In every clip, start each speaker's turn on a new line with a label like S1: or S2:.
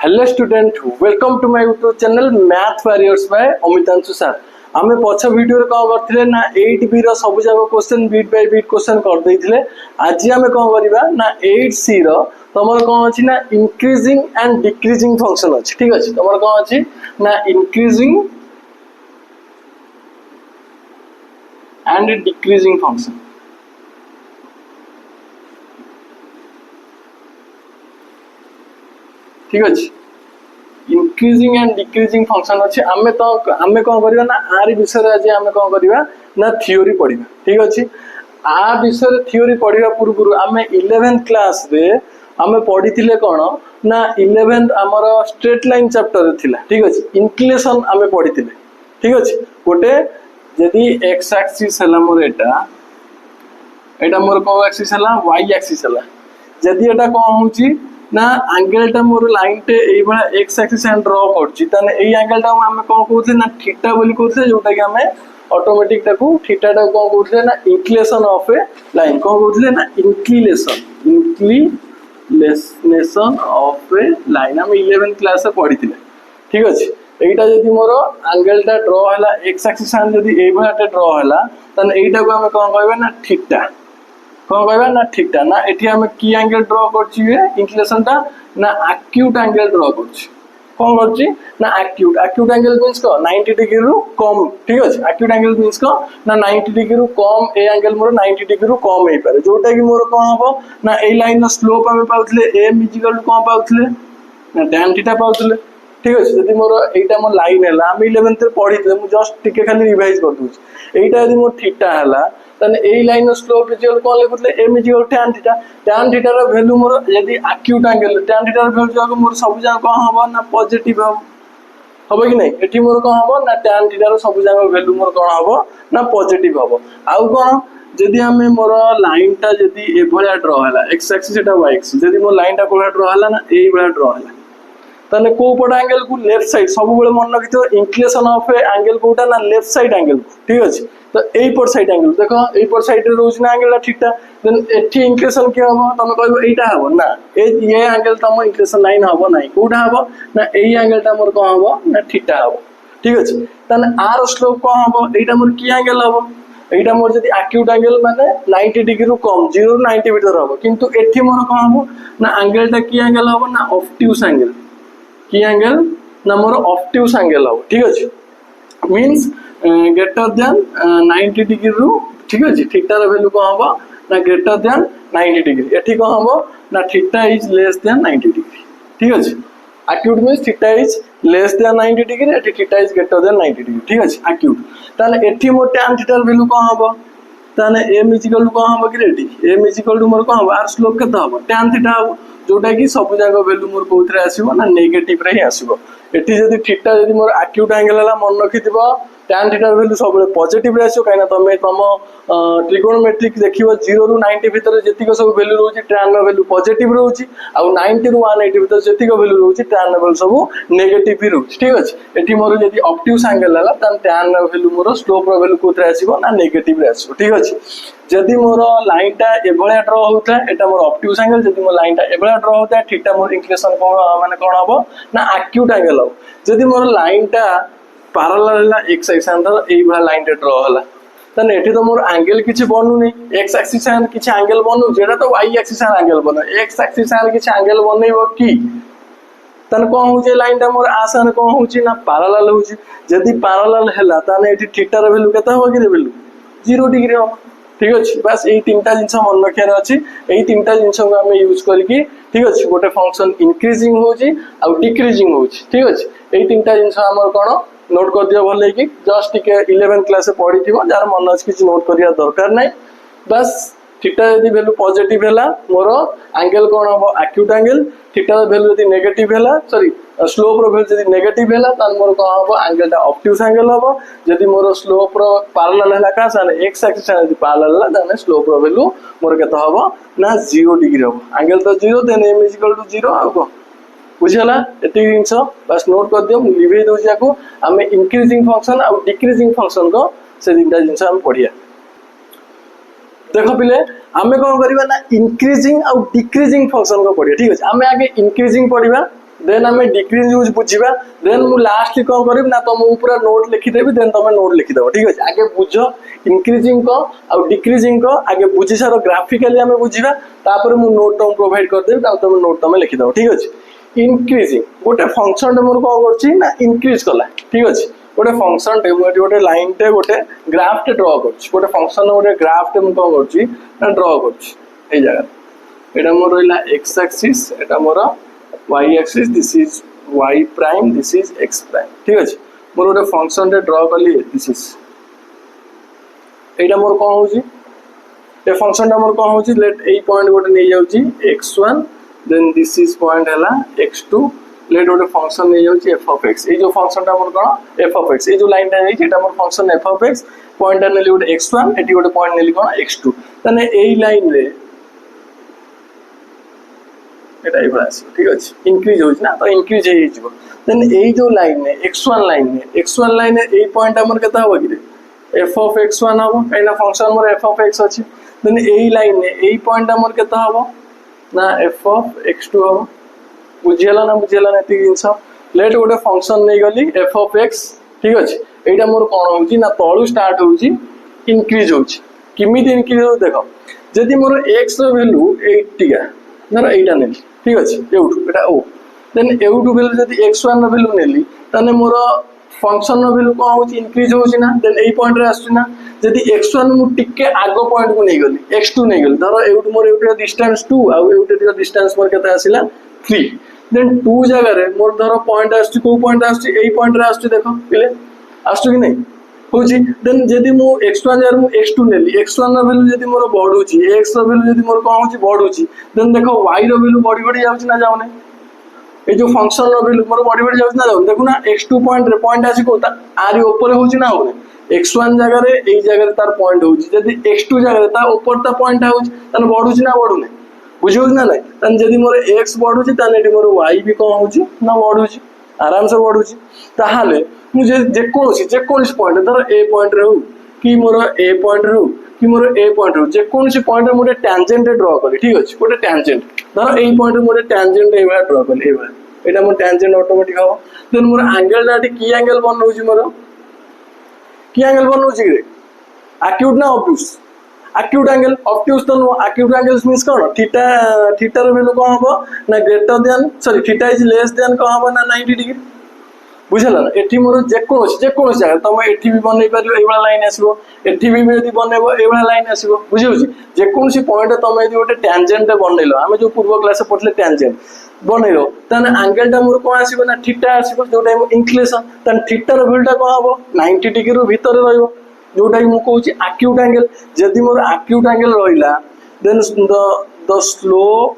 S1: Hello student, welcome to my YouTube channel math warriors by Amitanshu sir. आमे पछ video रे कौन करथिले ना 8b रो सब जाको question bit by bit question कर देथिले। आज आमे कौन करबा ना 8c रो तमर कौन अछि ना इंक्रीजिंग एंड डिक्रीजिंग फंक्शन अछि। ठीक अछि, तमर कौन अछि ना इंक्रीजिंग एंड डिक्रीजिंग फंक्शन। ठीक अछि, इंक्रीजिंग एंड डिक्रीजिंग फंक्शन अच्छे आमे कौन करबा ना आर विषय आज आमे कौन करबा ना थ्योरी पढ़िबा। ठीक अछि, आ विषय थ्योरी पढ़िबा पूर्व आमे 11th क्लास रे आमे पढ़िथिले कोन ना 11th हमर स्ट्रेट लाइन चैप्टर थिला। ठीक अछि, इंक्लिनेशन आमे पढ़िथिले। ठीक अछि, गोटे यदि एक्स एक्सिस हला मोर एटा मोर को एक्सिस हला वाई एक्सिस हला, यदि एटा कोन होची ना एंगल टा मोर लाइन टे एई बडा एक्स एक्सिस एंड ड्रा करछि तने एई एंगल टा हम कोन कहउथले ना थीटा बोली कहउथले, जोटा कि हमें ऑटोमेटिक टाकू थीटा टा कोन कहउथले ना इंक्लिनेशन ऑफ ए लाइन कोन कहउथले ना इंक्लिनेशन ऑफ ए लाइन हम 11th क्लास रे पढ़िथिले। ठीक अछि, एटा जदि मोर एंगल टा ड्रा हला एक्स एक्सिस एंड जदि एई बडा टे ड्रा हला तने एटा को हम कोन कहबा ना थीटा कौन कहबा ना थीटा ना एठी हम की एंगल ड्रा करछि इंक्लिनेशन टा ना एक्यूट एंगल ड्रा करछि। कौन करछि ना एक्यूट एंगल मींस को 90 डिग्री रु कम। ठीक अछि, एक्यूट एंगल मींस को ना 90 डिग्री रु कम ए एंगल मोर 90 डिग्री रु कम हेइ पारे, जोटा कि मोर कोन हबो ना ए लाइन नो स्लोप हम पाउथले m इक्वल टू कोन पाउथले ना tan थीटा पाउथले। ठीक अछि, जदि मोर एटा मोर लाइन हला हम 11th रे पढ़िथले, मु जस्ट टिके खाली रिवाइज कर दूछि। एटा यदि मोर थीटा हला तने ए लाइन नो स्लोप इक्वल कोन लिखुथले m इक्वल tan थीटा रो वैल्यू मोर यदि एक्यूट एंगल tan थीटा रो वैल्यू जाको मोर सब जा कोन हबो ना पॉजिटिव हबो कि नै। एठी मोर कोन हबो ना tan थीटा रो सब जाको वैल्यू मोर कोन हबो ना पॉजिटिव हबो। आउ कोन जदि हमें मोर लाइन टा जदि ए भलिया ड्रा हला X axis iota y axis, जदि मोर लाइन टा कोला ड्रा हला ना ए भलिया ड्रा हला तने को पट एंगल को लेफ्ट साइड सब बेले मन रखितो इंक्लिनेशन ऑफ ए एंगल कोटा ना लेफ्ट साइड एंगल। ठीक अछि, तो एई पर साइड एंगल देखो एई पर साइड रे रोज ना एंगल थीटा देन एठी इंक्लिनेशन के हबो तमे कहबो एटा हबो ना ये एंगल तम इंक्लिनेशन लाइन हबो नै कोटा हबो ना एई एंगल ता मोर कोन हबो ना थीटा हबो। ठीक अछि, तने आर स्लोप कोन हबो एटा मोर की एंगल हबो एटा मोर जदि एक्यूट एंगल माने 90 डिग्री रु कम 0 रु 90 भीतर हबो, किंतु एठी मोर कोन हबो ना एंगल ता की एंगल हबो ना ऑब्ट्यूज एंगल की एंगल ना मोर ऑब्ट्यूज एंगल हबो। ठीक अछि, मींस ग्रेटर देन 90 डिग्री रु। ठीक अछि, थीटा रो वैल्यू कोन हबो ना ग्रेटर देन 90 डिग्री, एठी कोन हबो ना theta is less than 90 degree. ठीक अछि, acute means theta is less than 90 degree, एठी theta is greater than 90 degree. ठीक अछि, एक्यूट ताने एठी मोर tan थीटा रो वैल्यू कोन हबो ताने m इक्वल टू कोन हबो कि रेडी m इक्वल टू मोर कोन हबो आर स्लोप केते हबो tan थीटा हबो, जोटा कि सब जाको वैल्यू मोर कोथरे आसीबो ना नेगेटिव रे ही आसीबो। एठी जदि थीटा जदि मोर एक्यूट एंगल हला मन रखिथिबो tan थीटा वैल्यू सब बेले पॉजिटिव रे आसीबो, काइना तमे तम ट्रिगोनोमेट्रिक देखिबो 0 रु 90 भीतर जेतिको सब वैल्यू रहउची tan रो वैल्यू पॉजिटिव रहउची आ 90 रु 180 भीतर जेतिको वैल्यू रहउची tan रो वैल्यू सब नेगेटिव भी रहउची। ठीक अछि, एठी मोर जदि ऑब्ट्यूज एंगल हला तन tan रो वैल्यू मोर स्लोप रो वैल्यू कोथरे आसीबो ना नेगेटिव रे आसीबो। ठीक अछि, जदि मोर लाइन टा ए भलिया ड्रा होता एटा मोर ऑब्ट्यूज एंगल, जदि मोर लाइन टा ए भलिया ड्रा होता थीटा मोर इंक्लिनेशन को माने कोन हबो ना एक्यूट एंगल हबो। जदि मोर लाइन टा पैरेलल हला एक्स एक्सिस एंड एई भलिया लाइन टा ड्रा हला तने एठी तो मोर एंगल किछि बनू नै एक्स एक्सिस एंड किछि एंगल बनू जेटा तो वाई एक्सिस एंड एंगल बनो एक्स एक्सिस एंड किछि एंगल बनैबो की तने कोन होजे लाइन टा मोर आसान कोन होची ना पैरेलल होची। जदि पैरेलल हला तने एठी थीटा रो वैल्यू केते हो कि वैल्यू 0 डिग्री हो। ठीक अछि, बस एई तीनटा जिंस मन रखियार अछि, एई तीनटा जिंस को हम यूज करके ठीक अछि गोटे फंक्शन इंक्रीजिंग होची आ डिक्रीजिंग होची। ठीक अछि, एई तीनटा जिंस हमर कोन नोट कर दियो भले कि जस्ट टिके 11th क्लास से पढ़िथिबो जार मन अछि किछि नोट करिया दरकार नै। बस थीटा यदि वैल्यू पॉजिटिव हला मोर एंगल कोन हबो एक्यूट एंगल, थीटा रो वैल्यू यदि नेगेटिव हला सॉरी स्लोप रो वैल्यू यदि नेगेटिव हला त मोर कोन हबो एंगल टा ऑब्ट्यूज एंगल हबो। यदि मोर स्लोप रो पैरेलल हला का सन एक्स एक्सिस यदि पैरेलल हला तने स्लोप रो वैल्यू मोर केते हबो ना 0 डिग्री हबो। एंगल तो 0 देन m इक्वल टू 0 आ को बुझियला एति जिंस बस नोट कर दियो। लिभे दउ जाको हमें इंक्रीजिंग फंक्शन और डिक्रीजिंग फंक्शन को से तीनटा जिंस हम पढ़िया। देखो पिले आमे कोन करिबा ना इंक्रीजिंग और डिक्रीजिंग फंक्शन को पढ़िया। ठीक अछि, आमे आगे इंक्रीजिंग पढ़िबा देन आम डिक्रीज यूज बुझा देन मु लास्ट कौन करी ना तुमको पूरा नोट लिखिदेवी देन तुम नोट लिखिदेव ठीक अच्छे आगे बुझ इंक्रीजिंग को आउ डिक्रीजिंग को आगे बुझी सार ग्राफिकाली आम बुझा तापर मु नोट तुम प्रोवाइड करदेवी तुम नोट तुम लिखिदेव ठीक अच्छे इंक्रीजिंग गोटे फंक्शन मुझे कौन कर इंक्रीज कला ठीक अच्छे गोटे फंक्शन टे मुझे गोटे लाइन टे गोटे ग्राफ टे ड्र कर गोटे फंक्शन गोटे ग्राफ टे मुझे कौन कर ड्र कर जगह यहाँ मोर रहा x axis Etah more y axis this is y prime this is x prime ठीक अच्छे मोर गोटे फंक्शन टे ड्र कली दिस इज एटा मोर कौन होची ए फंक्शन टा मोर कौन होची लेट ए पॉइंट गोटे नहीं जाउची x1 then this is point हला x2 लेट गोटे फंक्शन नहीं जाउची f of x ए जो फंक्शन टा मोर कोन f of x ए जो लाइन टा जाई एटा मोर function f of x point टा नेली गोटे x1 एटी गोटे पॉइंट नेली कोन x2 तने एई लाइन रे ठीक अच्छे इंक्रीज हो तो इंक्रीज देन ये जो लाइन में x1 लाइन ए पॉइंट आमर के हम कि f of x1 हम कहीं function more f of x अच्छी देन यही लाइन में यही पॉइंट आमर के हम ना f of x2 हम बुझीगला ना बुझीगला ना ये जिन लेट गोटे फंक्शन नहीं गली f of x ठीक अच्छे यहाँ मोर कौन हो तलू स्टार्ट हो इंक्रीज होमी इंक्रीज हो देख जदि मोर x वैल्यू 80 धर यहाँ नेली ठीक अच्छे एटा ओ देन एवटू वैल्यू जब x1 वैल्यू नेली ताने मोर फंक्शन वैल्यू कौन हो इंक्रीज हो देन यही पॉइंट रे आसुना जदि x1 मु टिके आग पॉइंट को नहीं गली x2 नहीं गली धर एवटू मोर एवटे डिस्टेंस 2 आ एवटे डिस्टेंस मोर केते आसिला 3 देन 2 जगह रे मोर धर पॉइंट आसु को पॉइंट आसु एही पॉइंट रे आसु देखो पिले आसु कि नहीं होची देन जदि मु x1 जगह मु x2 नेली x1 रो वैल्यू जदि मोर बढ़ुची x रो वैल्यू जदि मोर कोन होची बढ़ुची देन देखो y रो वैल्यू बढ़ी बढ़ी जाउची ना जाउने ए जो फंक्शन रो वैल्यू मोर बढ़ी बढ़ी जाउची ना जाउने देखु ना x2 पॉइंट रे पॉइंट आसी को आरी ऊपर होची ना होने x1 जगह रे एई जगह रे तार पॉइंट होची जदि x2 जगह रे ता ऊपर ता पॉइंट होची तने बढ़ुची ना बढ़ुने बुझियो ना नहीं तने जदि मोर x बढ़ुची तने एटी मोर y भी कोन होची ना बढ़ुची आराम से बढ़ुची ताहाले मुझे जेकोसी पॉइंट धर ए पॉइंट रे हो कि मोर ए पॉइंट रे हो कि मोर ए पॉइंट रे जेकोसी पॉइंट रे मोटे टैंजेंट ड्रा करी ठीक अछि गोटे टैंजेंट धर ए पॉइंट रे मोटे टैंजेंट ए ड्रा करी एटा मोर टैंजेंट ऑटोमेटिक हो देन मोर एंगल डाटी की एंगल बनौची मोर की एंगल बनौची रे एक्यूट ना ऑब्ट्यूज एक्यूट एंगल ऑब्ट्यूज तो नो एक्यूट एंगल मींस कोन थीटा थीटा रो वैल्यू कोन हो ना greater than sorry theta is less than कोन हो ना 90 डिग्री बुझल ना एठी मोर जेकोसी जगह तुम एठी भी बनई पारियो एबा लाइन आसीबो एठी भी यदि बनैबो एबा लाइन आसीबो बुझियोछि जेकोसी पॉइंट तुम यदि गोटे टैंजेंट बनैलो हम जो पूर्व क्लास में पढ़ले टैंजेंट बनैलो तने एंगल टा मोर कोन आसीबो ना थीटा आसीबो जोटा इंक्लिनेशन तने थीटा रो वैल्यू टा कोन हबो 90 डिग्री रो भीतर रहइबो जोटा मु कहूछि एक्यूट एंगल जदि मोर एक्यूट एंगल रहिला then the slope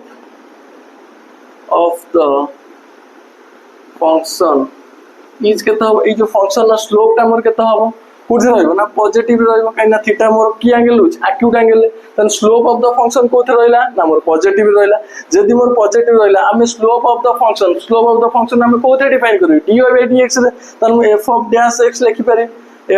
S1: of the function is केता हो ए जो फंक्शन ना स्लोप टा मोर केता हो कोथे रहइबो ना पॉजिटिव रहइबो काइना थीटा मोर की एंगल होछ एक्यूट एंगल तन स्लोप ऑफ द फंक्शन कोथे रहिला ना मोर पॉजिटिव रहिला जदि मोर पॉजिटिव रहिला हम स्लोप ऑफ द फंक्शन हम कोथे डिफाइन करू dy/dx रे तन f ऑफ डैश x लिखि पारे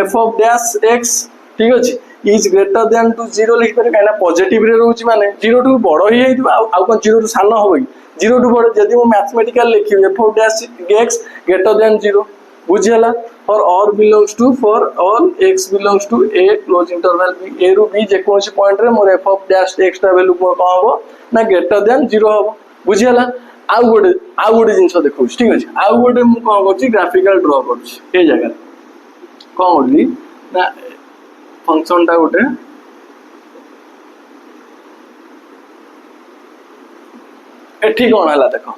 S1: f ऑफ डैश x ठीक अछि इज ग्रेटर देन टू 0 लिखि पारे काइना पॉजिटिव रे रहउची माने 0 टू बड़ ही हेइतबा आ कोन 0 टू सान होबई 0 टू बड़ जदि मो मैथमेटिकल लिखि f of dash x greater than 0 बुझियला for all belongs to for all x belongs to a close interval b a रु b जे कोनसी पॉइंट रे मोर f of dash x ता वैल्यू मोर कोन हबो ना ग्रेटर देन 0 हबो बुझियला आ गोटे जिंस देखौ ठीक अछि आ गोटे मु कोन करछि ग्राफिकल ड्रा करछि ए जगह कोन होली ना फंक्शन टा गोटे एठी कोन हला देखो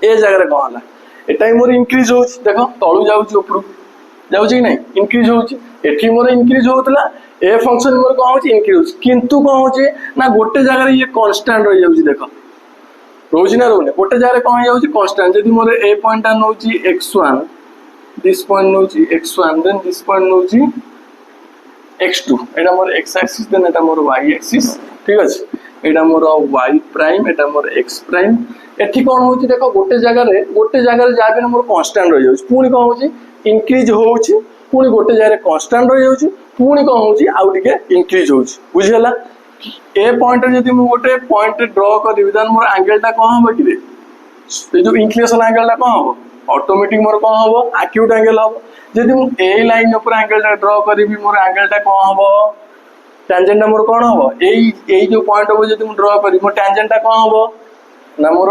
S1: ए जगह रे कोन हला एटा मोर इंक्रीज हो देखो तळु जाउची ऊपर जाउची कि नहीं इंक्रीज होउची एठी मोर इंक्रीज होतला ए फंक्शन मोर कोन होची इंक्रीज किंतु कोन होची ना गोटे जगह रे ये कांस्टेंट रह जाउची देखो रोज ना रोने गोटे जगह रे कोन जाउची कांस्टेंट जदी मोर ए पॉइंट आ नउची x1 दिस पॉइंट नउची x1 देन दिस पॉइंट नउची x2 एटा मोर x एक्सिस देन एटा मोर y एक्सिस ठीक अछि एटा मोर y प्राइम एटा मोर x प्राइम एठी कोन होची देखो गोटे जगह रे जाबे ना मोर कांस्टेंट रह जाउची पुनी कोन होची इंक्रीज होउची पुनी गोटे जगह रे कांस्टेंट रह जाउची पुनी कोन होची आउ टिके इंक्रीज होउची बुझियला ए पॉइंट जदी मु गोटे पॉइंट ड्रा करबी देन मोर एंगल टा कोन होबो कि रे जो इंक्लिनेशन एंगल कौन हम ऑटोमेटिक मोर कौन हम एक्यूट एंगल हम जदि मु ए लाइन ऊपर एंगल ड्रॉ करी मोर एंगल कौन हम टैंजेंट मोर कौन हम यही जो पॉइंट हम जब मुझे ड्रॉ करी मोर टैंजेंट कौन हम ना मोर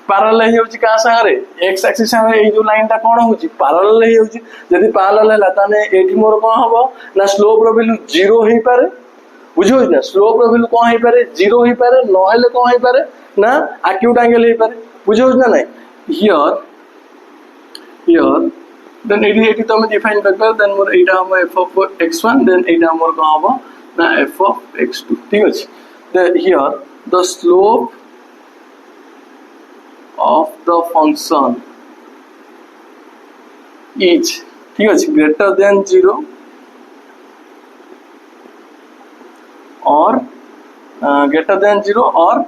S1: पैरेलल हो क्या सारे एक्स एक्सिस सारे जो लाइन टा कौन हो पैरेलल हो जदि पैरेलल है ताने एठी मोर कौन हम ना स्लोप रो वैल्यू 0 हो पारे बुझो ना स्लोप रो वैल्यू कौन हो पारे 0 हो पारे न हेले कौन हो पारे ना एक्यूट एंगल हो पारे बुझो ना नहीं हियर देन एटी तो मैं डिफाइन करबा देन मोर एटा हम f of x1 देन एटा मोर कौन हम ना f of x2 ठीक अछि then here the slope of the function is ठीक है greater than 0 और greater than 0 और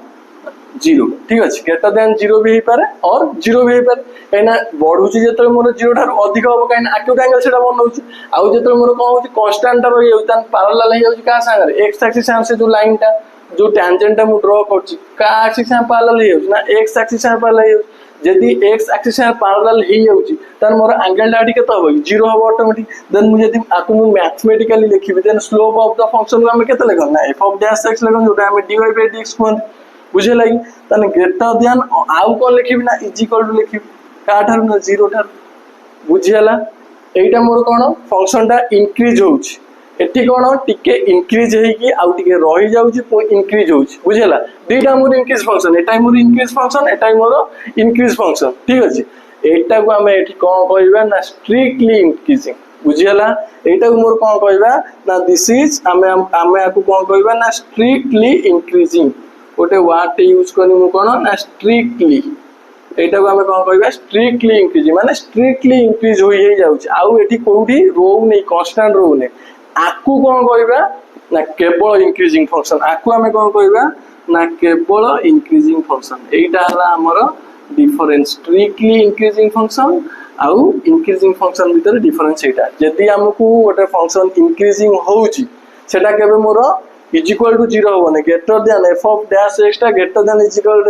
S1: 0 ठीक है greater than 0 भी पारे और 0 भी पारे कहीं बढ़ुची जो मोर 0 ठार अधिक हम कहीं एक्यूट एंगल से बनाऊँ आउ जो मोर कौन हो कांस्टेंट रही है पैरेलल हो क्या सागर एक्स एक्सिस से जो लाइन टा जो टैंजेंट मु ड्रॉ करछि का एक्सिस से पैरेलल हो ना एक्स एक्सिस से पैरेलल हो जदि एक्स एक्सिस से पैरेलल हो जाउछि तन मोर एंगल टा केते हो 0 हो ऑटोमेटिक देन मु जदि आकु मु मैथमेटिकली लिखिबि then slope of the function को हम केते लिखम ना f of dash x लिखम जोटा हम dy by dx कोन बुझे लागि तन ग्रेटर देन आउ को लिखिबि ना इज इक्वल टू लिखिबि का ठार ना 0 ठार बुझियला एटा मोर कोन फंक्शन टा इंक्रीज होउछि एटी कौन टिके इंक्रीज होगी आउ टिके रही जाउछि इंक्रीज होउछि बुझेला दुईटा मोर इंक्रीज फंक्शन एटा मोर इंक्रीज फंक्शन एटा मोर इंक्रीज फंक्शन ठीक अछि एटा को हम एठी कोन कहबा ना स्ट्रिक्टली इंक्रीजिंग बुझेला एटा को मोर कोन कहबा ना दिस इज हमें आकु कोन कहबा ना स्ट्रिक्टली इंक्रीजिंग ओटे वर्ड यूज करनी मु कोन ना स्ट्रिक्टली एटा को हम कोन कहबा स्ट्रिक्टली इंक्रीजिंग माने स्ट्रिक्टली इंक्रीज होई जाउछि आउ एठी कोउठी रो नै कांस्टेंट रो नै आकु कौन कहबा ना केवल इंक्रीजिंग फंक्शन आकु हमें कौन कहबा ना केवल इंक्रीजिंग फंक्शन एटा हला हमर डिफरेंस स्ट्रिक्टली इंक्रीजिंग फंक्शन आउ इंक्रीजिंग फंक्शन भीतर डिफरेंस एटा जदी हमकु गोटे फंक्शन इंक्रीजिंग होउची सेटा केबे मोर इज इक्वल टू 0 होबने greater than f of dash x टा greater than is equal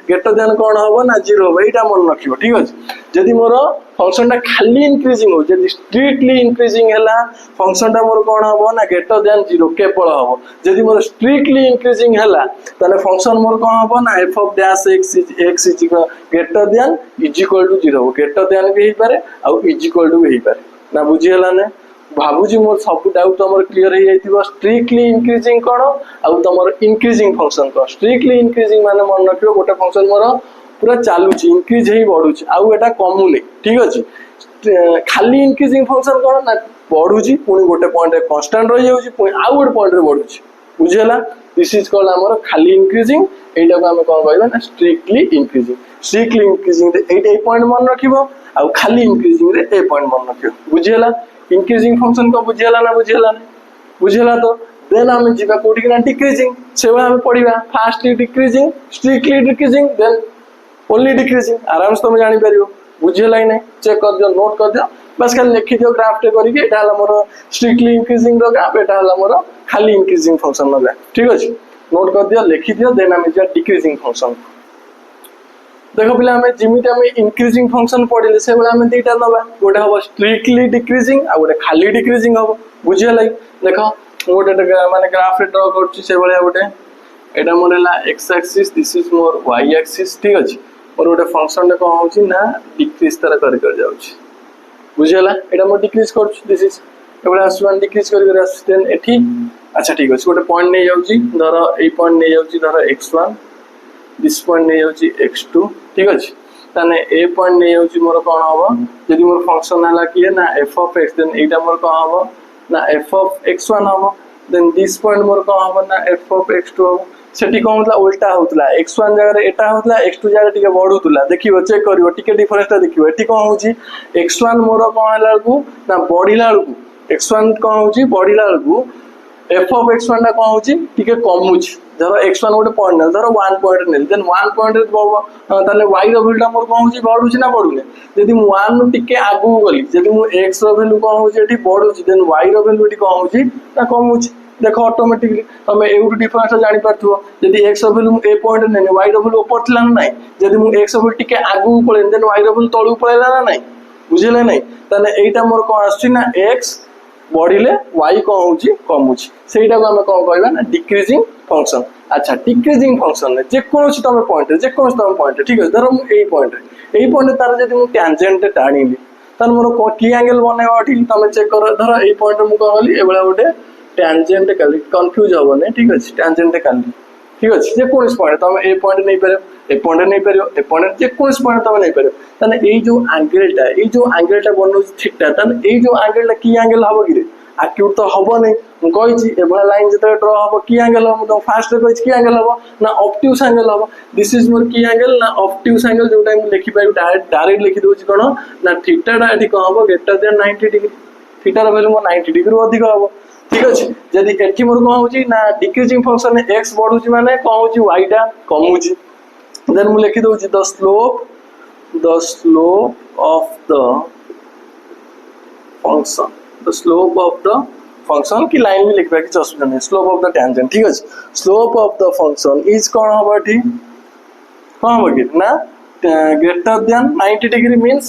S1: greater than कोन होबो ना 0 होबो एटा मन रखिबो ठीक अछि जदी मोर फंक्शन टा खाली इंक्रीजिंग हो जदी स्ट्रिक्टली इंक्रीजिंग हला फंक्शन टा मोर कोन होबो ना ग्रेटर देन 0 केवल होबो जदी मोर स्ट्रिक्टली इंक्रीजिंग हला तने फंक्शन मोर कोन होबो ना f of dash x is equal greater than is equal to 0 greater than भी हे पारे आ इज इक्वल टू भी हे पारे ना बुझी हला ने भाबुजी मोर सब डाउट हमर क्लियर हे जाइतिबो स्ट्रिक्टली इंक्रीजिंग कोन आ तमर इंक्रीजिंग फंक्शन को स्ट्रिक्टली इंक्रीजिंग माने मन रखियो गोटे फंक्शन मोर पूरा चालुची इंक्रीज हे बढ़ुची आउ एटा कमुने ठीक अछि खाली इंक्रीजिंग फंक्शन कोन ना बढ़ुची पुनी गोटे पॉइंट रे कांस्टेंट रहि जाउची पुनी आउ गोटे पॉइंट रे बढ़ुची बुझियला दिस इज कॉल्ड हमर खाली इंक्रीजिंग एटा को हम कोन कहबा ना स्ट्रिक्टली इंक्रीजिंग ए पॉइंट मन रखिबो आउ खाली इंक्रीजिंग रे ए पॉइंट मन रखियो बुझियला इंक्रीजिंग फंक्शन को बुझियला ना बुझियला तो देन हम जीवा कोठी ना डिक्रीजिंग सेवा हम पढिबा fast decreasing strictly decreasing then only decreasing आराम से तुम जानि परियो बुझियला नै चेक कर दियो नोट कर दियो बस खाली लिखि दियो ग्राफ टे करिके एटा हला मोर स्ट्रिक्टली इंक्रीजिंग रो ग्राफ एटा हला मोर खाली इंक्रीजिंग फंक्शन रो ग्राफ ठीक अछि नोट कर दियो लिखि दियो देन हम जा डिक्रीजिंग फंक्शन देखो पिला हमें जिमिति हमें इंक्रीजिंग फंक्शन पढिले से बेला हमें दुईटा नबा गोटे हबो स्ट्रिक्टली डिक्रीजिंग आ गोटे खाली डिक्रीजिंग हबो बुझियला देखो गोटे माने ग्राफ रे ड्रा करछि से बेला गोटे एटा मोर हला x axis this is more y axis ठीक अछि और गोटे फंक्शन रे कोन होछि ना डिक्रीज तरह कर जाउछि बुझियला एटा मोर डिक्रीज करछि दिस इज एबला s1 डिक्रीज कर देन एठी अच्छा ठीक अछि गोटे पॉइंट नै जाउछि धर ए पॉइंट नै जाउछि धर x1 दिस पॉइंट नै जाउछि x2 ठीक अछि तने ए पॉइंट नै जाउछि मोर कोन हबो जदि मोर फंक्शन हला कि ना f of x देन एटा मोर कोन हबो ना f of x1 हबो देन दिस पॉइंट मोर कोन हबो ना f of x2 हबो सेठी कोन होतला उल्टा होतला x1 जगह रे एटा होतला x2 जगह टिके बढुतला देखिबो चेक करिवो टिके डिफरेंस ता देखिबो एठी कोन होछि x1 मोर कोन हला को ना बढ़िला को x1 कोन होछि बढ़िला को f of x1 टा कोन होछि टिके कमुछि धरो x1 गोटे पॉइंट ने धरो 1 पॉइंट ने देन 1 पॉइंट रे ताले y रो वैल्यू मोर कोन होछि बढ़ुछि ना बढ़ुने जदि मु 1 नु टिके आगु गली जदि मु x रो वैल्यू कोन होछि एठी बढ़ुछि देन y रो वैल्यू एठी कोन होछि ना कम होछि देख ऑटोमेटिकली तुम एउटू डिफरेंस जानि पारथुओ यदि x वैल्यू ए पॉइंट ने y वैल्यू ऊपर थिला ना नहीं यदि मु x वैल्यू टिके आगु पळे देन y वैल्यू तळु पळेला ना नहीं बुझिले नहीं तने एटा मोर कोन आछि ना x बढ़िले y कोन होउची कमुची सेटा को हम कोन कहबा ना डिक्रीजिंग फंक्शन अच्छा डिक्रीजिंग फंक्शन जे कोनोसी तुम पॉइंट जे कोनोसी तुम पॉइंट ठीक है धर मु एई पॉइंट तार यदि मु टेंजेंट टाणीली तन मोर की एंगल बनेबा ठीक तुम चेक कर धर एई पॉइंट मु कहली ए बेला गोटे टेंजेंट काली कंफ्यूज होबने ठीक अछि टेंजेंट काली ठीक अछि जे कोनोसी पॉइंट तुम ए पॉइंट नहीं पारे ए पॉइंट नहीं पारे ए पॉइंट जे कोनोसी पॉइंट तुम नहीं पारे तने एई जो एंगलटा बनउ थीटा तने एई जो एंगलटा की एंगल हबो कि रे एक्यूट तो हबो नहीं मु कहिछि ए बला लाइन जते ड्रा हबो की एंगल हबो तो फास्ट कहिछि की एंगल हबो ना ऑब्ट्यूज एंगल हबो दिस इज मोर की एंगल ना ऑब्ट्यूज एंगल जो टाइम लिखि पाइ डायरेक्ट लिखि दोछि कोन ना थीटा डा एठी को हबो ग्रेटर देन 90 डिग्री थीटा रो वैल्यू मोर 90 डिग्री अधिक हबो ठीक अछि यदि एठी मोर को होछि ना डिक्रीजिंग फंक्शन में x बढ़ुछि माने को होछि y टा कमुछि देन मु लिखि दोछि the slope of the function the slope of the function की लाइन में लिखबा कि असुविधा नहीं slope of the tangent ठीक है slope of the function is कौन होबा ठीक कौन होबा कि ना greater than 90 degree means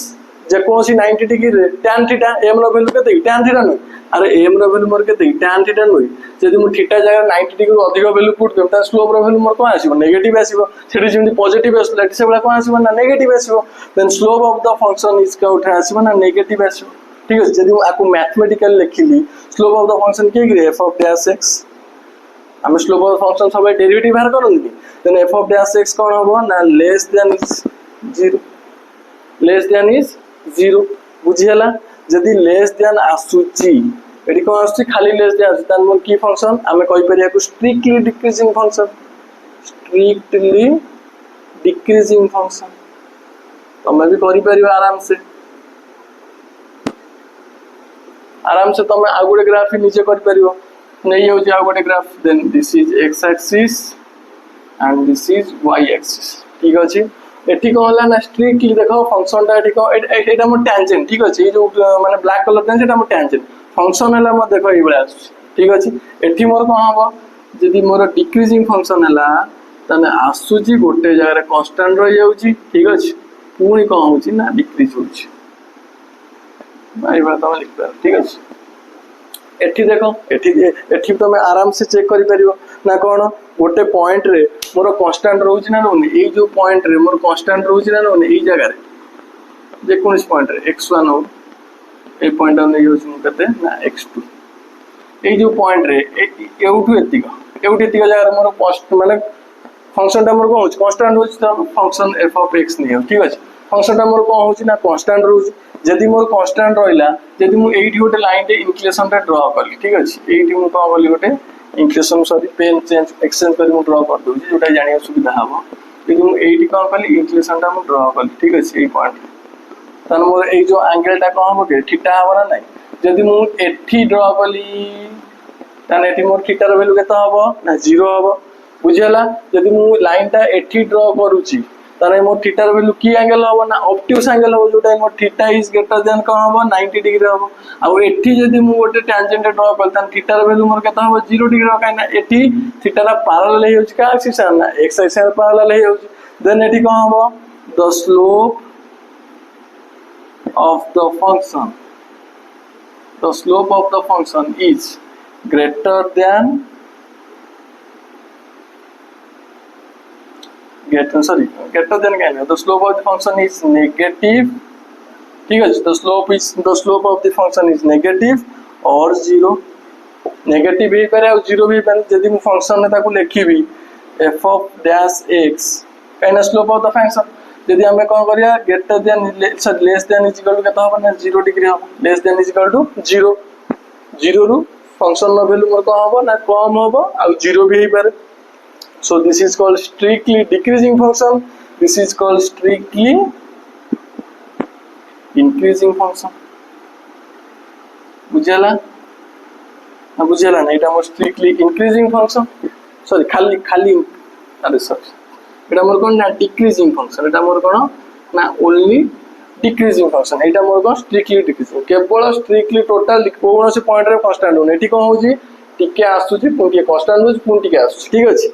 S1: जे कोसी 90 डिग्री रे tan थीटा m रो वैल्यू केते tan थीटा नै अरे m रो वैल्यू मोर केते tan थीटा नै यदि मु थीटा जगह 90 डिग्री अधिक वैल्यू पुट देम त स्लोप रो वैल्यू मोर कोन आसीबो नेगेटिव आसीबो सेठी जेमि पॉजिटिव आसला से बला कोन आसीबो ना नेगेटिव आसीबो then slope of the function is का उठा आसीबो ना नेगेटिव आसीबो ठीक है यदि आपको मैथमेटिकल लिखिली स्लोप ऑफ द फंक्शन के ग्रे f ऑफ डैश x हम स्लोप ऑफ द फंक्शन सब डेरिवेटिव बाहर करनदी then f of dash x कोन होबो ना लेस देन इज 0 बुझियला यदि लेस देन आसुची एडी कोन आसुची खाली लेस देन आसुची तन मोर की फंक्शन हमें कहि परिया को स्ट्रिक्टली डिक्रीजिंग फंक्शन तमे भी करि परिबा आराम से तुम आ गोटे ग्राफ नीचे कर परिबो नहीं हो जा गोटे graph then this is x axis and this is y axis ठीक अछि एठी को होला ना स्ट्रिक्टली देखो फंक्शन ता एठी को एटा मो टेंजेंट ठीक अछि जो माने ब्लैक कलर टेंजेंट एटा मो टेंजेंट फंक्शन हला मो देखो ई बला ठीक अछि एठी मोर को हबो जदी मोर डिक्रीजिंग फंक्शन हला तने आसुजी गोटे जगह रे कांस्टेंट रह जाउची ठीक अछि पुनी को होउची ना डिक्रीज होउची भाई बात हम लिख पार ठीक अछि एठी देखो एठी तुम आराम से चेक करि परिबो ना कोन गोटे पॉइंट रे मोर कांस्टेंट रहउची ना नै ए जो पॉइंट रे मोर कांस्टेंट रहउची ना नै ए जगह रे जे कोन पॉइंट रे x1 हो ए पॉइंट हम नै यूज करते ना x2 ए जो पॉइंट रे एउठु एतिक जगह रे मोर कॉस्ट माने फंक्शन टा मोर को होची कांस्टेंट होची त फंक्शन f ऑफ x नै हो ठीक अछि फंक्शन टा मोर को होची ना कांस्टेंट रहउची जदि मोर कांस्टेंट रहिला जदि मु एठी गोटे लाइन रे इंक्लिनेशन रे ड्रा करली ठीक अछि एठी मु को बोली गोटे inclination sorry pen change exchange कर मु ड्रा कर दोची जोटा जानिया सुविधा हबो लेकिन मु एठी कोन करली इंक्लिनेशन टा मु ड्रा करली ठीक अछि ए पॉइंट तन मोर ए जो एंगल टा कोन हबो के थीटा हबो ना नहीं जदि मु एठी ड्रा करली तन एठी मोर थीटा रो वैल्यू केता हबो ना 0 हबो बुझियला जदि मु लाइन टा एठी ड्रा करूची तारे मोर थीटा वैल्यू की एंगल हबो ना ऑब्ट्यूज एंगल हबो जोटा मोर थीटा इज ग्रेटर देन का हबो 90 डिग्री हबो आ एठी जदी मु गोटे टेंजेंट ड्रा करतन थीटा वैल्यू मोर केता हबो 0 डिग्री हो काइना एठी थीटा रा पैरेलल हे होची का एक्सिस ना x एक्सिस पैरेलल हे होची देन एठी का हबो the slope of the function is greater then greater than kind the slope of the function is negative ठीक है the slope of the function is negative or 0 negative भी करे और 0 भी करे यदि मु फंक्शन ने ताको लिखिबी f of dash x काइना स्लोप ऑफ द फंक्शन यदि हमें कोन करिया greater than less than is equal to केता हो ना 0 डिग्री हो less than is equal to 0 रु फंक्शन नो वैल्यू मोर को हो ना कम हो और 0 भी पारे so this is called strictly decreasing function this is called strictly increasing function बुझला ना बुझला ना एटा मोर स्ट्रिक्टली इंक्रीजिंग फंक्शन सॉरी खाली अरे सॉरी एटा मोर कोन ना डिक्रीजिंग फंक्शन एटा मोर कोन ना ओनली डिक्रीजिंग फंक्शन एटा मोर कोन स्ट्रिक्टली डिक्रीजिंग केवल स्ट्रिक्टली टोटल कोन से पॉइंट रे कांस्टेंट होने एठी कोन होजी टिके आसुची पुणी टिके कांस्टेंट होउची पुणी टिके आसुची ठीक अछि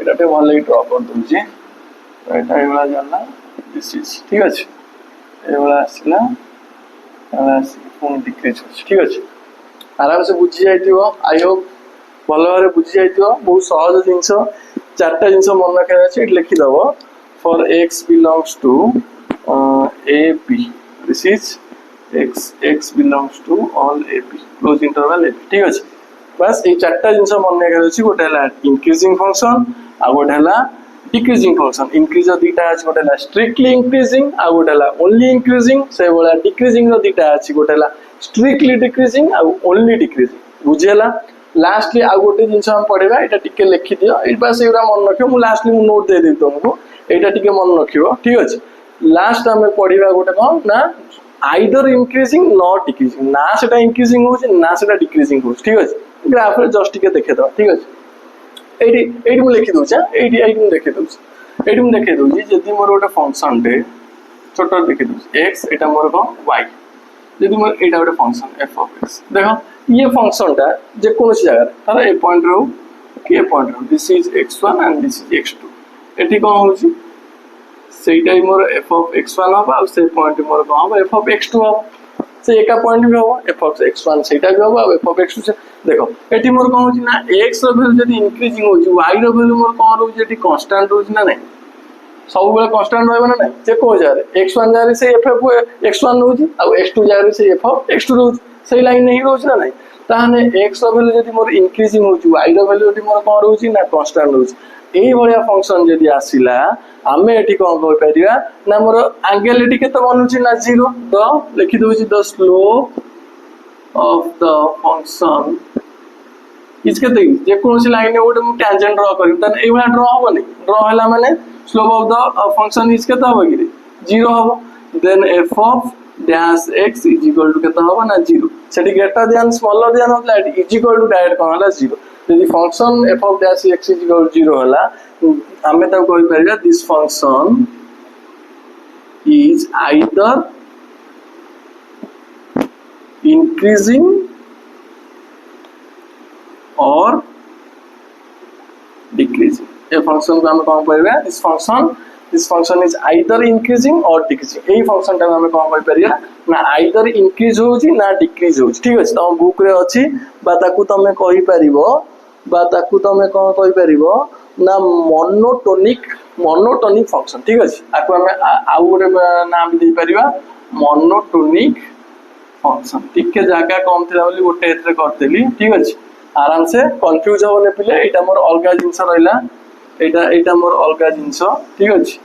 S1: एटा ते भल ड्रॉ कर दूची एटा एवला जानला दिस इज ठीक अछि एवला आसिला एवला पुणी डिक्रीज होची ठीक अछि आराम से बुझी जाइतिबो आई होप भल भाबरे बुझी जाइतिबो बहुत सहज जिंस चारटा जिंस मन रखा अछि लिखि दबो for x belongs to ab this is x belongs to all ab close interval ab ठीक अछि बस ए चारटा जिंस मन रखा अछि गोटे हला इंक्रीजिंग फंक्शन आ गोटे हला डिक्रीजिंग फंक्शन इंक्रीज दुईटा अछि गोटे हला स्ट्रिक्टली इंक्रीजिंग आ गोटे हला ओनली इंक्रीजिंग से बोला डिक्रीजिंग रो दुईटा अछि गोटे हला स्ट्रिक्टली डिक्रीजिंग आ ओनली डिक्रीजिंग बुझेला लास्टली आ गोटे जिंस हम पढेबा एटा टिके लिखि दियो ए पास एरा मन रखियो मु लास्टली मु नोट दे देबी तुमको एटा टिके मन रखियो ठीक अछि लास्ट हम पढिबा गोटे कोन ना आइदर इंक्रीजिंग नॉट डिक्रीजिंग ना सेटा इंक्रीजिंग होउछ ना सेटा डिक्रीजिंग होउछ ठीक अछि ग्राफ रे जस्ट टिके देखे दो ठीक अछि एडी मु लिखि दउछ एडी मु देखे दउछ एडी मु देखे दउछ जदी मोर गोटे फंक्शन डे छोटो देखे दउछ x एटा मोर को y जदी मोर एटा गोटे फंक्शन f ऑफ x देखो ये फंक्शन टा जे कोनोसी जगह तार ए पॉइंट रो कि ए पॉइंट रो this is x1 and this is x2 एठी कोन होउची सेटा मोर f ऑफ x1 हो आ से पॉइंट मोर को हो f ऑफ x2 हो से एका पॉइंट भी हो f ऑफ x1 सेटा भी हो आ f ऑफ x2 से देखो एठी मोर कोन होउची ना x रो वैल्यू जदी इंक्रीजिंग होउची y रो वैल्यू मोर कोन होउची एठी कांस्टेंट होउची ना नहीं सब बेले कांस्टेंट रहबो ना नहीं जे को जारे x1 जारे से f ऑफ x1 होउची आ x2 जारे से f ऑफ x2 होउची से लाइन नहीं रोज ना नहीं ताने x रो वैल्यू जदी मोर इंक्रीजिंग होउची y रो वैल्यू जदी मोर कोन होउची ना कांस्टेंट होउची एई भलिया फंक्शन जदी आसीला आमे एठी कोन कहि परिया ना मोर एंगल एठी केते बनउची ना 0 द लिखि दोची the slope of the function is केते जे कोनसी लाइन ओटे मु टेंजेंट ड्रा करिम तने एई भलिया ड्रा होबो नहीं ड्रा होला माने slope of the function is केते होबो कि 0 होबो then f of dash x is equal to केता होबा ना 0 सेठी ग्रेटर देन स्मॉलर देन होतला इज इक्वल टू डायरेक्ट कोन होला 0 यदि function f of dash x is equal to 0 होला हमें तब कोइ परिया this function is either increasing or decreasing a function को हम कोन परिया this function is either increasing or decreasing AE function ता हम कोन कहि परिया ना आइदर इंक्रीज होउची ना डिक्रीज होउची ठीक अछि त बुक रे अछि बा ताकू तमे कहि परिबो बा ताकू तमे कोन कहि परिबो ना मोनोटोनिक फंक्शन ठीक अछि आकू हम आउ गोटे नाम दे परिबा मोनोटोनिक फंक्शन ठीक के जागा कम थिला बोली गोटे एतरे कर देली ठीक अछि आराम से कंफ्यूज होने पिले एटा मोर अलगा जिंस रहला एटा मोर अलगा जिंस ठीक अछि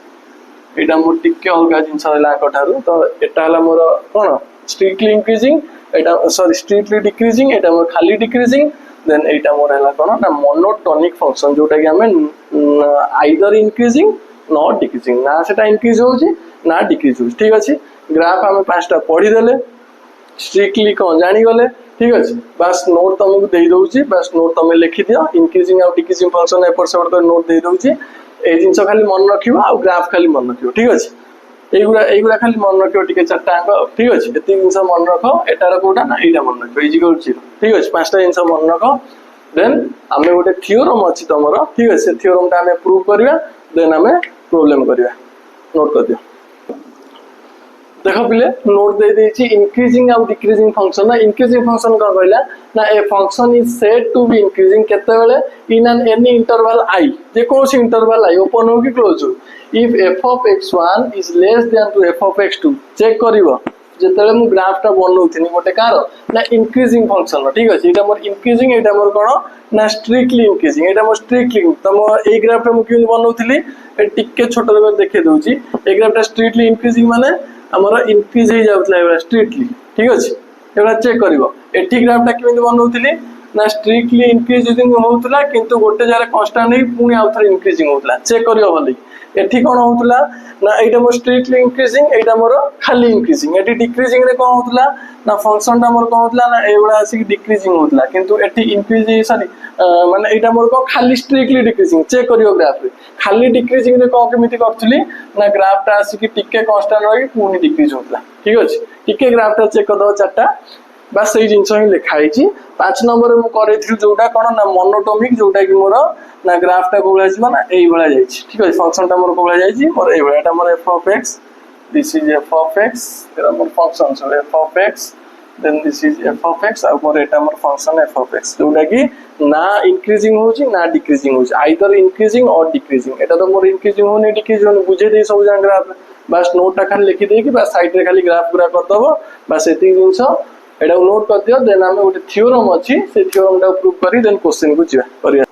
S1: एटा मोर टिके अलगा जिंस रहला कठारु तो एटा हला मोर कोन स्ट्रिक्टली इंक्रीजिंग एटा सॉरी स्ट्रिक्टली डिक्रीजिंग एटा मोर खाली डिक्रीजिंग देन एटा मोर हला कोन ना मोनोटोनिक फंक्शन जोटा कि हमें आइदर इंक्रीजिंग नॉट डिक्रीजिंग ना सेटा इंक्रीज होउची ना डिक्रीज होउची ठीक अछि ग्राफ हमें पांचटा पढी देले स्ट्रिक्टली कोन जानि गले ठीक अछि बस नोट तुमको दे दोउची बस नोट तुम लिखि दियो इंक्रीजिंग और डिक्रीजिंग फंक्शन एपर से तो नोट दे दोउची ए जिंस खाली मन रखिबो आ ग्राफ खाली मन रखिबो ठीक अछि एगुरा खाली मन रखिबो टिके चारटा अंक ठीक अछि एति जिंस मन रखो एटार कोटा ना एटा मन रखो इजिकल 0 ठीक अछि पांचटा जिंस मन रखो देन हमें गोटे थ्योरम अछि तमरो ठीक अछि थ्योरम ता हमें प्रूव करिया देन हमें प्रॉब्लम करिया नोट कर दियो देखो पिले नोट दे देछि इंक्रीजिंग और डिक्रीजिंग फंक्शन ना इंक्रीजिंग फंक्शन का कहला ना a function is said to be increasing केते बेले in an any interval i जे कोस इंटरवल i ओपन हो कि क्लोज हो if f of x1 is less than to f of x2 check करिवो जेतले मु ग्राफ टा बनौथिनी गोटे कार ना इंक्रीजिंग फंक्शन ठीक अछि एटा मोर इंक्रीजिंग एटा मोर कोन ना स्ट्रिक्टली इंक्रीजिंग एटा मोर स्ट्रिक्टली तम ए ग्राफ टा मु कि बनौथिली ए टिके छोट रे देखे दोउची ए ग्राफ टा स्ट्रिक्टली इंक्रीजिंग माने हमर इंक्रीज हो जाउतला एबा स्ट्रिक्टली ठीक अछि एबा चेक करिवो एठी ग्राफ टा किमिति बनौथिली ना स्ट्रिक्टली इंक्रीजिंग होउतला किंतु गोटे जारे कांस्टेंट नै पुनी आउथर इंक्रीजिंग होउतला चेक करियो भली एठी कोन होउतला ना एटा मोर स्ट्रिक्टली इंक्रीजिंग एटा मोर खाली इंक्रीजिंग एठी डिक्रीजिंग रे कोन होउतला ना फंक्शन टा मोर कोन होउतला ना एबा आसी डिक्रीजिंग होउतला किंतु एठी इंक्रीज सॉरी माने एटा मोर को खाली स्ट्रिक्टली डिक्रीजिंग चेक करियो ग्राफ रे खाली डिक्रीजिंग रे कोन केमिति करथली ना ग्राफ टा आसी कि टिके कांस्टेंट रही पुनी डिक्रीज होउतला ठीक अछि टिके ग्राफ टा चेक कर दो चारटा बास से जिनस ही लिखाई 5 नंबर में करेथि जोटा कोन ना मोनोटोमिक जोटा कि मोर ना ग्राफटा कोला जिवो ना एई भला जाई छी ठीक अछि फंक्शनटा मोर कोला जाई छी मोर एई भलाटा मोर f of x this is f of x तेरा मोर फंक्शन छ f of x then this is f of x और मोर एटा मोर फंक्शन f of x जोटा कि ना इंक्रीजिंग होची ना डिक्रीजिंग होची आइदर इंक्रीजिंग और डिक्रीजिंग एटा तो मोर इंक्रीजिंग होने डिक्रीजिंग होने बुझे दे सब जान ग्राफ बस नोटटा खाली लिखि दे कि बस साइड रे खाली ग्राफ पूरा कर दबो बस एती जिंस एटा नोट कर दियो देन हमें गोटे थ्योरम अछि से थ्योरम टा प्रूव करी देन क्वेश्चन को जिवा करिया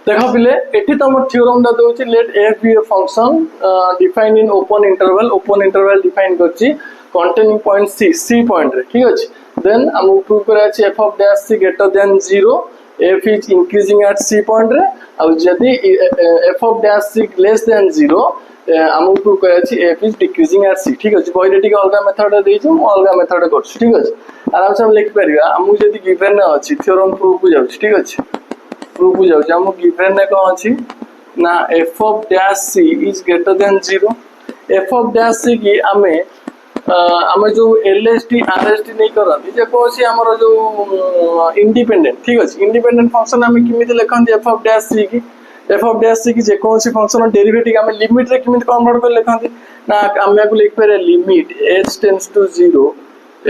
S1: देखो पिले एठी तो हमर थ्योरम दा दोछि let f be a function defined in open interval define करछि containing point c point रे ठीक अछि देन हम प्रूव करा अछि f of dash c greater than 0 f is increasing at c point रे और यदि f of dash c less than 0 हम प्रूव करा अछि f is decreasing at c ठीक अछि बॉयले टिक अलगा मेथड दे छु अलगा मेथड करछु ठीक अछि आराम से हम लिख परिया हम जदि गिवन अछि थ्योरम प्रूव को जाउ ठीक अछि प्रूव को जाउ हम गिवन ने कोन अछि ना f of dash c is greater than 0 f of dash c की हमें जो LST RST नहीं करंती जे कोसी हमर जो इंडिपेंडेंट ठीक अछि इंडिपेंडेंट फंक्शन हमें किमिति लिखंती f of dash c की f of dash c की जे कोसी फंक्शन डेरिवेटिव हमें लिमिट रे किमिति कन्वर्ट कर लिखंती ना हमें को लिख पारे limit h tends to 0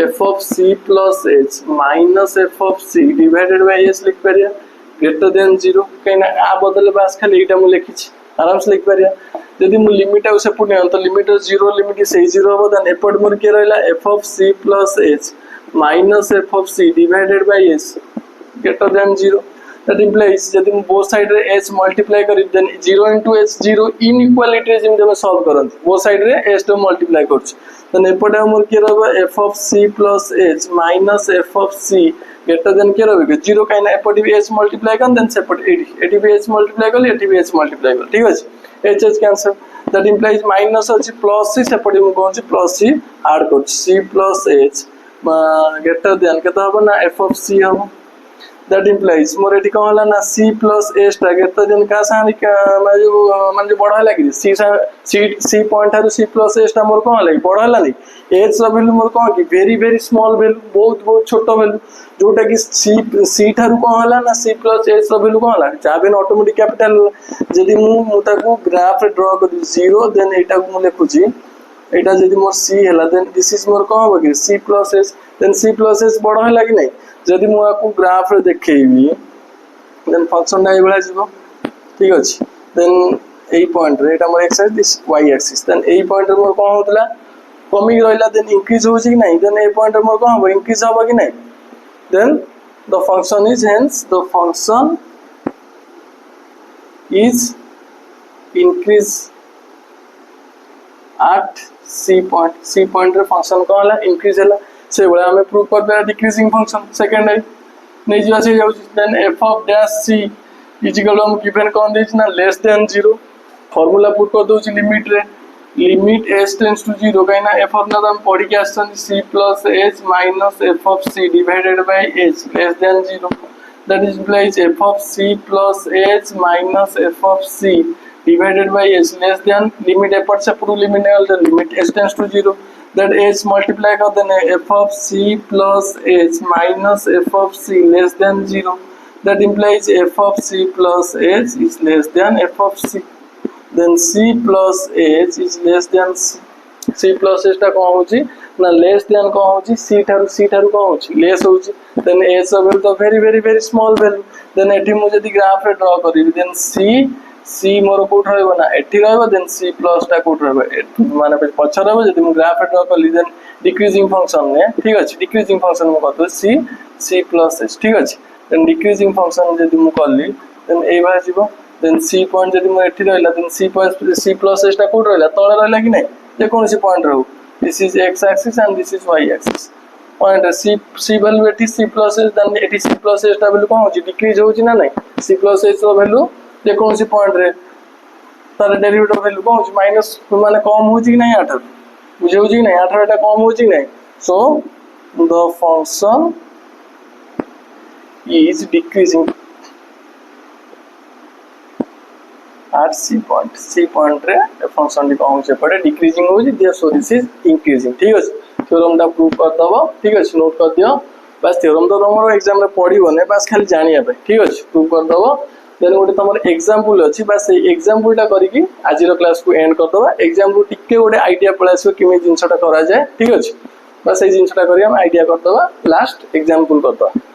S1: f of c plus h minus f of c divided by h लिख पारिया ग्रेटर देन 0 कहीं आ बदले बास खाली एटा मु लिखि छी आराम से लिख पारिया यदि मु लिमिट आ से पुने तो लिमिट 0 लिमिट से 0 हो देन एपॉइंट मोर के रहला f of c plus h minus f of c divided by h greater than 0 that implies यदि मु बोथ साइड रे h मल्टीप्लाई करी देन 0 into h 0 इनइक्वालिटी जिम देमे सॉल्व करंत बोथ साइड रे h तो मल्टीप्लाई करछ देन एपॉइंट मोर के रहबा f of c plus h minus f of c greater than के रहबे 0 काइना एपॉइंट भी h मल्टीप्लाई करन देन सेपॉइंट 80 भी h मल्टीप्लाई कर 80 भी h मल्टीप्लाई कर ठीक अछि h cancel that implies minus अछि प्लस c सेपॉइंट मु कोन छी प्लस c ऐड कर c plus h greater than के तो हबो ना f of c हबो that implies मोर एठी कोन हला ना c plus h टा greater than का सानी माने जो बड़ हला कि c पॉइंट आरो c plus h टा मोर कोन हला बड़ हला नै h रा वैल्यू मोर कोन कि वेरी स्मॉल वैल्यू बहुत छोटो वैल्यू जोटा कि c थारु कोन हला ना c plus h रा वैल्यू कोन हला चाबेन ऑटोमेटिक कैपिटल जदी मु ताको ग्राफ रे ड्रा कर 0 देन एटा को मु लिखु छी एटा जदी मोर c हला देन दिस इज मोर कोन हो कि c plus h then c plus h बड़ हला कि नै जदि मु आपको ग्राफ रे देखैबी देन फंक्शन नै बळा जीवो ठीक अछि देन एई पॉइंट रे एटा मोर x axis this y axis then एई पॉइंट रे मोर कोन होतला कमिंग रहला देन इंक्रीज होछि कि नै देन एई पॉइंट रे मोर कोन हो इंक्रीज होबा कि नै then the function is hence the function is increase at c point रे फंक्शन कोन हला इंक्रीज हला से बड़ा हमें प्रूव कर देना डिक्रीजिंग फंक्शन सेकंड है नहीं जो से जाउ then f of dash c is equal हम गिवन कोन देछ ना लेस देन 0 फार्मूला पुट कर दउ छी लिमिट रे लिमिट h टेंड्स टू 0 काइना f of ना हम पढ़ी के आछन c plus h minus f of c divided by h less than 0 that is implies f of c plus h minus f of c divided by h less than limit apart से पूरा limit h tends to 0 that h multiply कर देने f of c plus h minus f of c less than 0 that implies f of c plus h is less than f of c then c plus h is less than c plus h टा कोन होची ना less than कोन होची c Tharu कोन होची less होची then h value तो very small value then एठी मु जदी ग्राफ रे ड्रा करी then c मोर कोठ रहबो ना एठी रहबो देन c प्लस टा कोठ रहबो माने पछर रहबो जदी मु ग्राफ ड्रा करली देन डिक्रीजिंग फंक्शन ने ठीक अछि डिक्रीजिंग फंक्शन मु कहतो c प्लस h ठीक अछि देन डिक्रीजिंग फंक्शन जदी मु करली देन ए बा जीवो देन c पॉइंट जदी मु एठी रहला देन c प्लस h टा कोठ रहला तळे रहला कि नै जे कोनसी पॉइंट रहू this is x axis and this is y axis point c value एठी c प्लस h देन एठी c प्लस h टा वैल्यू कोन होची डिक्रीज होची ना नै c प्लस h रो वैल्यू जे कौन सी पॉइंट रे तार डेरिवेटिव वैल्यू कौन होची माइनस माने कम होची कि नहीं 8 बुझे होची कि नहीं 8 टा कम होची कि नहीं so the function is decreasing at c point रे फंक्शन डी कौन होची पड़े डिक्रीजिंग होची दे सो दिस इज इंक्रीजिंग ठीक अछि थ्योरम दा प्रूव कर दबो ठीक अछि नोट कर दियो बास थ्योरम तो तुम एग्जाम रे पढ़िबने बास खाली जानिया पे ठीक अछि प्रूव कर दबो देन गोटे तुम एग्जांपल अछि बास ए एग्जांपल टा करिकि आज रो क्लास को एंड कर दबा एग्जांपल टिके गोटे आईडिया पळे आसो किमे जिंसटा करा जाय ठीक अछि बस ए जिंसटा करी हम आईडिया कर दबा लास्ट एग्जांपल कर दबा